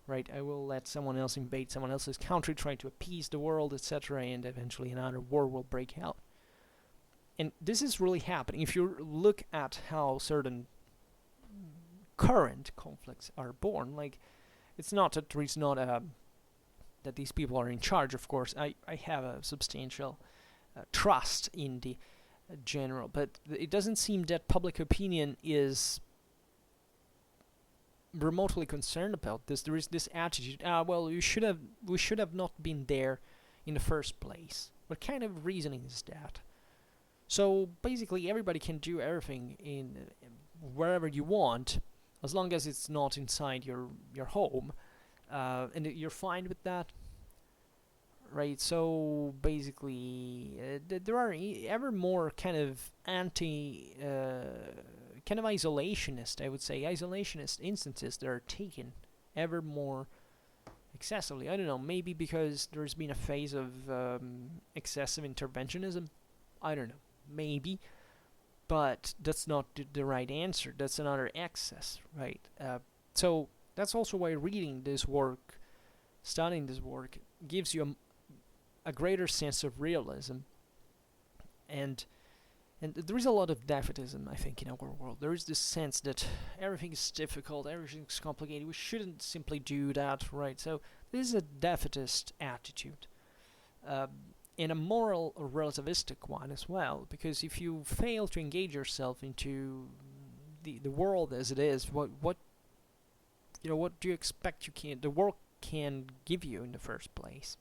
right? I will let someone else invade someone else's country, try to appease the world, etc., and eventually another war will break out. And this is really happening. If you look at how certain current conflicts are born, it's not that there is not that these people are in charge. Of course, I have a substantial trust in the general, but it doesn't seem that public opinion is remotely concerned about this. There is this attitude, we should have not been there in the first place. What kind of reasoning is that? So basically everybody can do everything in wherever you want, as long as it's not inside your home, and you're fine with that. Right, so basically, there are ever more kind of isolationist, I would say, isolationist instances that are taken ever more excessively. I don't know, maybe because there's been a phase of excessive interventionism. I don't know, maybe, but that's not the right answer. That's another excess, right? So that's also why reading this work, studying this work, gives you a greater sense of realism, and there is a lot of defeatism, I think, in our world. There is this sense that everything is difficult, everything's complicated, we shouldn't simply do that, right? So this is a defeatist attitude, and a moral or relativistic one as well, because if you fail to engage yourself into the world as it is, what do you expect the world can give you in the first place?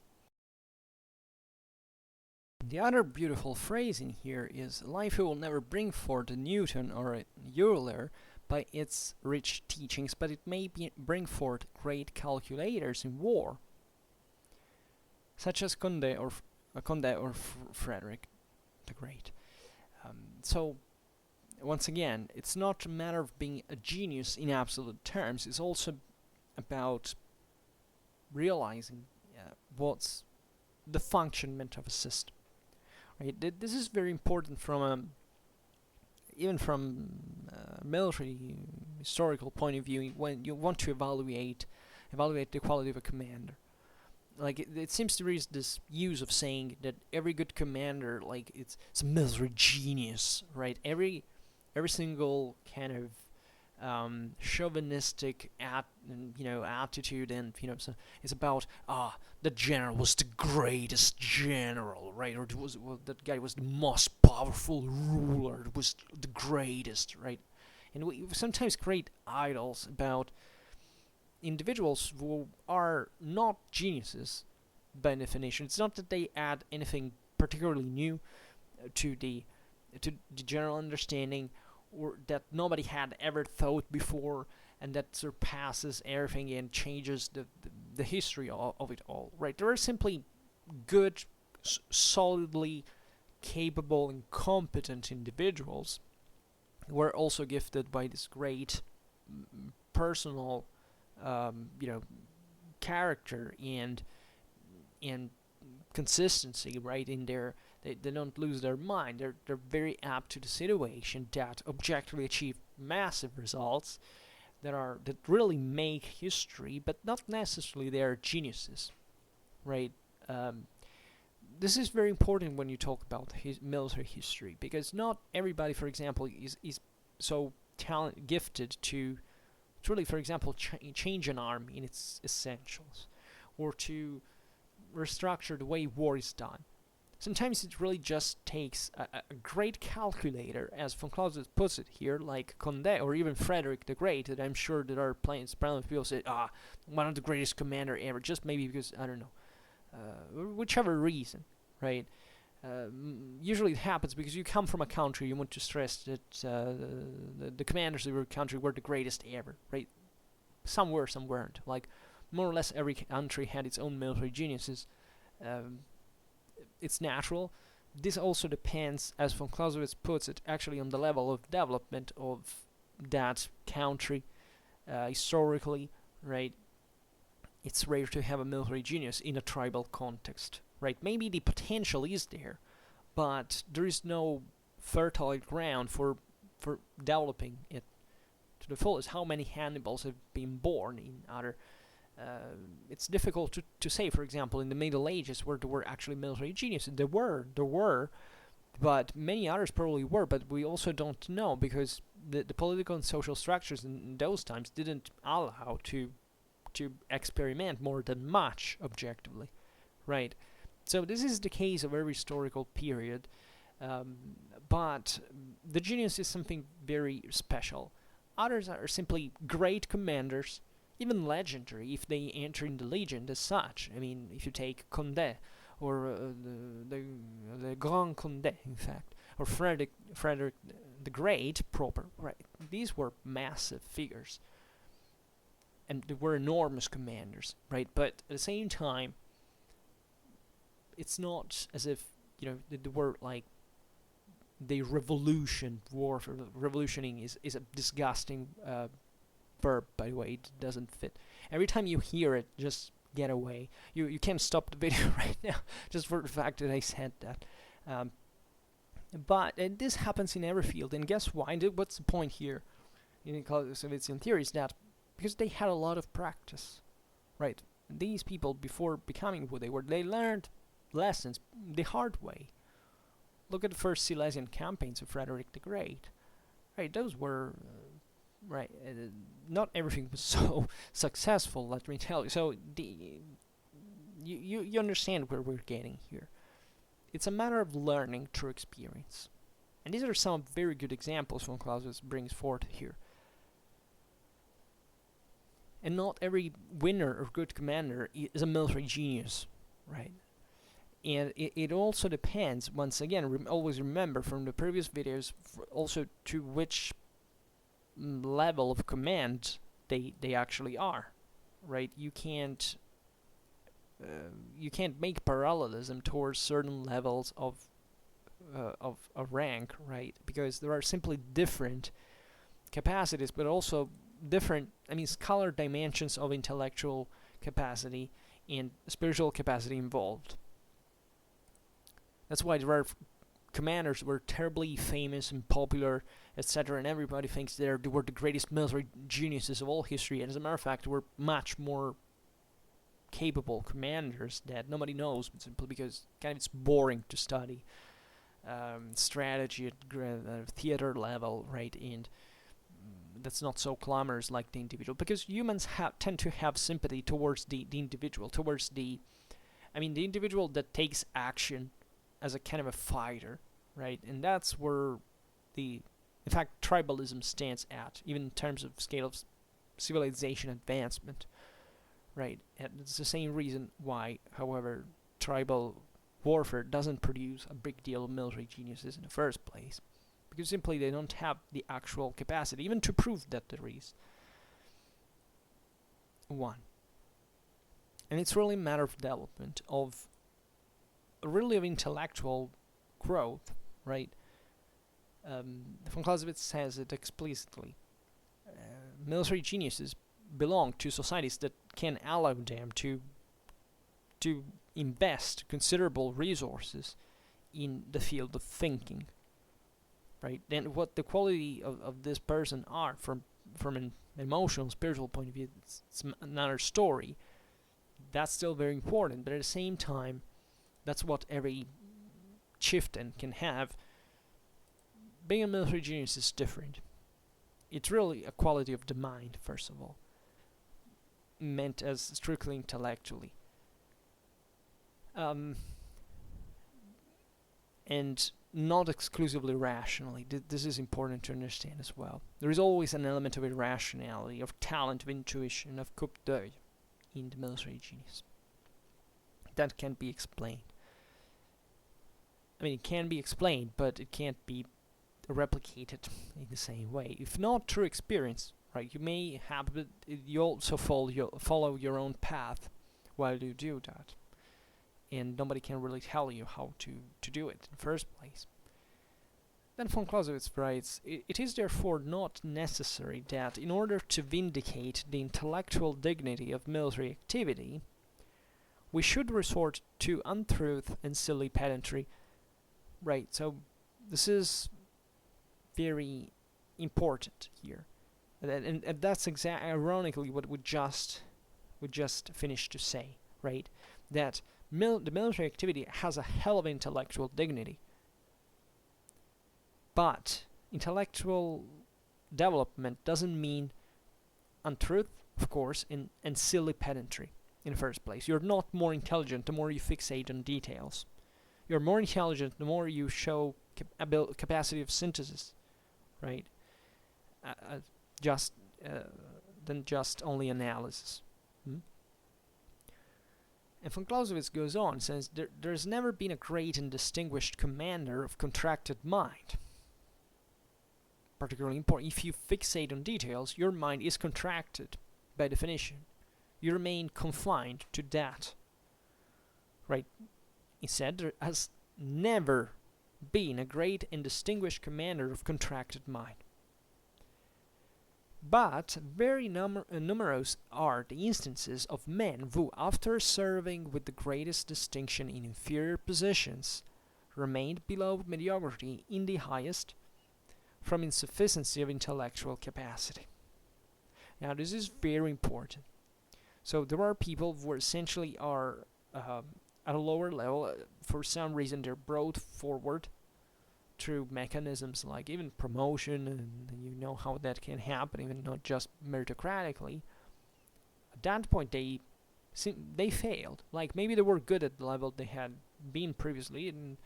The other beautiful phrase in here is, life will never bring forth a Newton or a Euler by its rich teachings, but it may bring forth great calculators in war, such as Conde or Frederick the Great. So, once again, it's not a matter of being a genius in absolute terms, it's also about realizing what's the functionment of a system. Right? This is very important from even from a military historical point of view when you want to evaluate the quality of a commander. It seems there is this use of saying that every good commander, it's a military genius, right? Every single kind of chauvinistic attitude, and so it's about the general was the greatest general, right? Or that guy was the most powerful ruler, was the greatest, right? And we sometimes create idols about individuals who are not geniuses by definition. It's not that they add anything particularly new to the general understanding, or that nobody had ever thought before, and that surpasses everything and changes the history of it all, right? There are simply good, solidly capable and competent individuals who are also gifted by this great personal character and consistency, right? In their they don't lose their mind. They're very apt to the situation that objectively achieve massive results that really make history, but not necessarily they are geniuses, right? this is very important when you talk about military history, because not everybody, for example, is so gifted to really, for example, change an army in its essentials, or to restructure the way war is done. Sometimes it really just takes a great calculator, as von Clausewitz puts it here, like Condé or even Frederick the Great, that I'm sure that our people say, one of the greatest commander ever, just maybe because, I don't know, whichever reason, right? Usually it happens because you come from a country, you want to stress that the commanders of your country were the greatest ever, right? Some were, some weren't. Like, more or less every country had its own military geniuses. It's natural. This also depends, as von Clausewitz puts it, actually on the level of development of that country historically, right? It's rare to have a military genius in a tribal context, right? Maybe the potential is there, but there is no fertile ground for developing it to the fullest. How many Hannibals have been born in other... it's difficult to say, for example, in the Middle Ages where there were actually military geniuses. There were, but many others probably were, but we also don't know, because the political and social structures in those times didn't allow to experiment more than much objectively, right? So this is the case of every historical period, but the genius is something very special. Others are simply great commanders, even legendary if they enter in the legend as such. I mean, if you take Condé, or the Grand Condé, in fact, or Frederick the Great proper, right? These were massive figures, and they were enormous commanders, right? But at the same time, it's not as if, they were like the revolution. Warfare, revolutioning is a disgusting verb, by the way. It doesn't fit. Every time you hear it, just get away. You can't stop the video right now, just for the fact that I said that. But this happens in every field, and guess why? What's the point here in Clausewitzian theory is that because they had a lot of practice, right? These people, before becoming who they were, they learned lessons the hard way. Look at the first Silesian campaigns of Frederick the Great, right? Those were right. Not everything was so successful, let me tell you. So you understand where we're getting here. It's a matter of learning through experience, and these are some very good examples von Clausewitz brings forth here. And not every winner or good commander is a military genius, right? And it also depends, once again, always remember from the previous videos, also to which level of command they actually are, right? You can't make parallelism towards certain levels of rank, right? Because there are simply different capacities, but also different, scalar dimensions of intellectual capacity and spiritual capacity involved. That's why there are commanders who were terribly famous and popular, etc., and everybody thinks they were the greatest military geniuses of all history, and as a matter of fact, they were much more capable commanders that nobody knows, simply because it's boring to study strategy at theater level, right? And that's not so glamorous like the individual, because humans tend to have sympathy towards the individual, towards the individual that takes action as a kind of a fighter, right? And that's where in fact, tribalism stands at, even in terms of scale of civilization advancement, right? And it's the same reason why, however, tribal warfare doesn't produce a big deal of military geniuses in the first place, because simply they don't have the actual capacity, even to prove that there is one. And it's really a matter of development, of intellectual growth, right? Von Clausewitz says it explicitly. Military geniuses belong to societies that can allow them to invest considerable resources in the field of thinking, right? Then what the quality of this person are from an emotional, spiritual point of view, it's another story. That's still very important, but at the same time, That's what every chieftain can have. Being a military genius is different. It's really a quality of the mind, first of all, meant as strictly intellectually. And not exclusively rationally. This is important to understand as well. There is always an element of irrationality, of talent, of intuition, of coup d'oeil in the military genius. That can't be explained. I mean, it can be explained, but it can't be replicated in the same way. If not through experience, right? You may have, but you also follow your own path while you do that. And nobody can really tell you how to do it in the first place. Then von Clausewitz writes, it is therefore not necessary that in order to vindicate the intellectual dignity of military activity, we should resort to untruth and silly pedantry. Right, so this is very important here. And that's ironically what we just finished to say, right? That the military activity has a hell of intellectual dignity. But intellectual development doesn't mean untruth, of course, and silly pedantry in the first place. You're not more intelligent the more you fixate on details. You're more intelligent the more you show capacity of synthesis, right? Than just only analysis. And von Clausewitz goes on, says, there's never been a great and distinguished commander of contracted mind. Particularly important. If you fixate on details, your mind is contracted by definition. You remain confined to that. Right? He said there has never been a great and distinguished commander of contracted mind. But very numerous are the instances of men who, after serving with the greatest distinction in inferior positions, remained below mediocrity in the highest, from insufficiency of intellectual capacity. Now this is very important. So there are people who essentially are at a lower level. For some reason they're brought forward through mechanisms like even promotion, and you know how that can happen, even not just meritocratically. At that point they failed. Like maybe they were good at the level they had been previously, and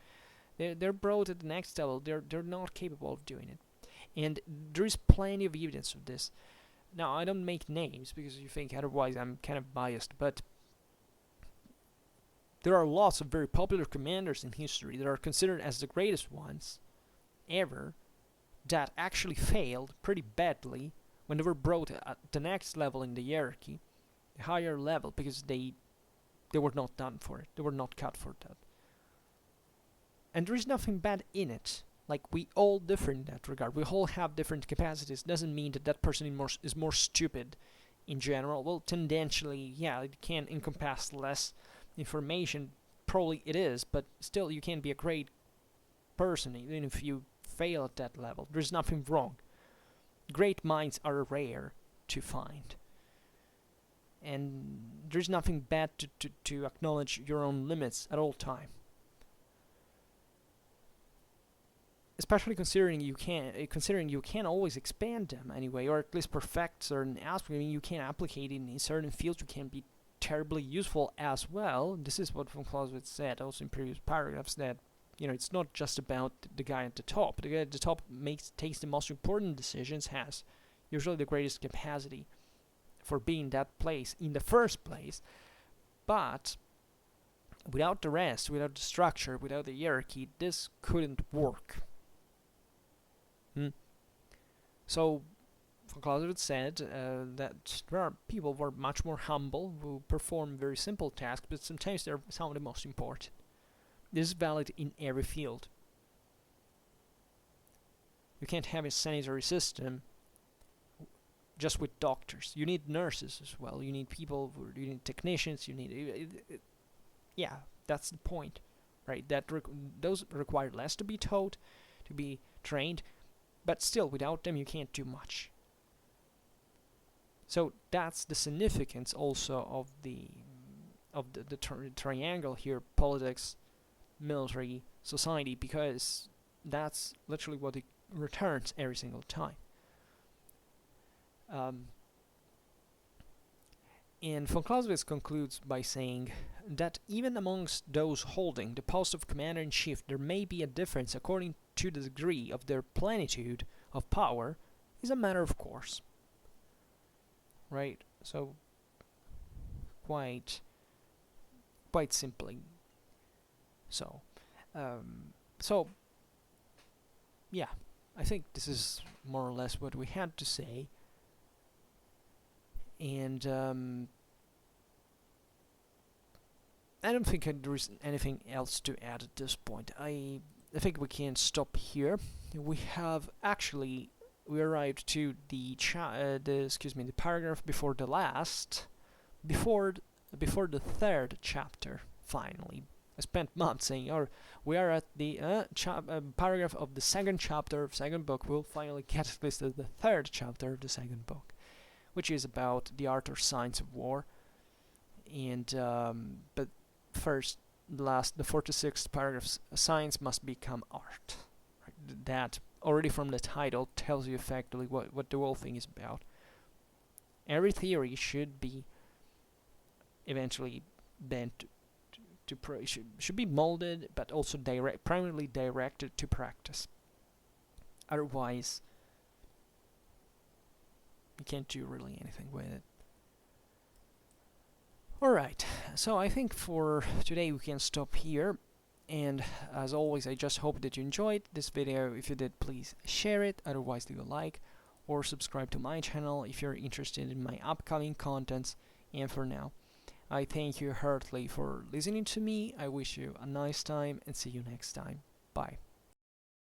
they're brought at the next level. They're not capable of doing it. And there is plenty of evidence of this. Now, I don't make names because you think otherwise I'm kind of biased, but there are lots of very popular commanders in history that are considered as the greatest ones ever that actually failed pretty badly when they were brought at the next level in the hierarchy, the higher level, because they were not done for it. They were not cut for that. And there is nothing bad in it. Like, we all differ in that regard. We all have different capacities. Doesn't mean that that person is more stupid in general. Well, tendentially, yeah, it can encompass less information. Probably it is, but still, you can be a great person even if you fail at that level. There's nothing wrong. Great minds are rare to find. And there's nothing bad to acknowledge your own limits at all time. Especially considering you can always expand them anyway, or at least perfect certain aspects. I mean, you can applicate it in certain fields. You can be terribly useful as well. This is what von Clausewitz said also in previous paragraphs, that it's not just about the guy at the top. The guy at the top takes the most important decisions, has usually the greatest capacity for being that place in the first place, but without the rest, without the structure, without the hierarchy, this couldn't work. So, von Clausewitz said that there are people who are much more humble, who perform very simple tasks, but sometimes they're some of the most important. This is valid in every field. You can't have a sanitary system just with doctors. You need nurses as well. You need people, you need technicians, you need... yeah, that's the point, right? Those require less to be taught, to be trained, but still, without them, you can't do much. So that's the significance also of the triangle here: politics, military society, because that's literally what it returns every single time. And von Clausewitz concludes by saying that even amongst those holding the post of commander-in-chief, there may be a difference according to the degree of their plenitude of power, is a matter of course. Right? So, quite simply. So, yeah, I think this is more or less what we had to say. And I don't think there is anything else to add at this point. I think we can stop here. We arrived to the paragraph before the last, before the third chapter. Finally, I spent months saying, we are at the paragraph of the second chapter of second book. We'll finally get at least to the third chapter of the second book, which is about the art or science of war. And but first, the 46th paragraph, science must become art. Right? That already from the title tells you effectively what the whole thing is about. Every theory should be eventually bent should be molded, but also primarily directed to practice. Otherwise, you can't do really anything with it. Alright, so I think for today we can stop here. And as always, I just hope that you enjoyed this video. If you did, please share it. Otherwise, leave a like or subscribe to my channel if you're interested in my upcoming contents. And for now, I thank you heartily for listening to me. I wish you a nice time and see you next time. Bye.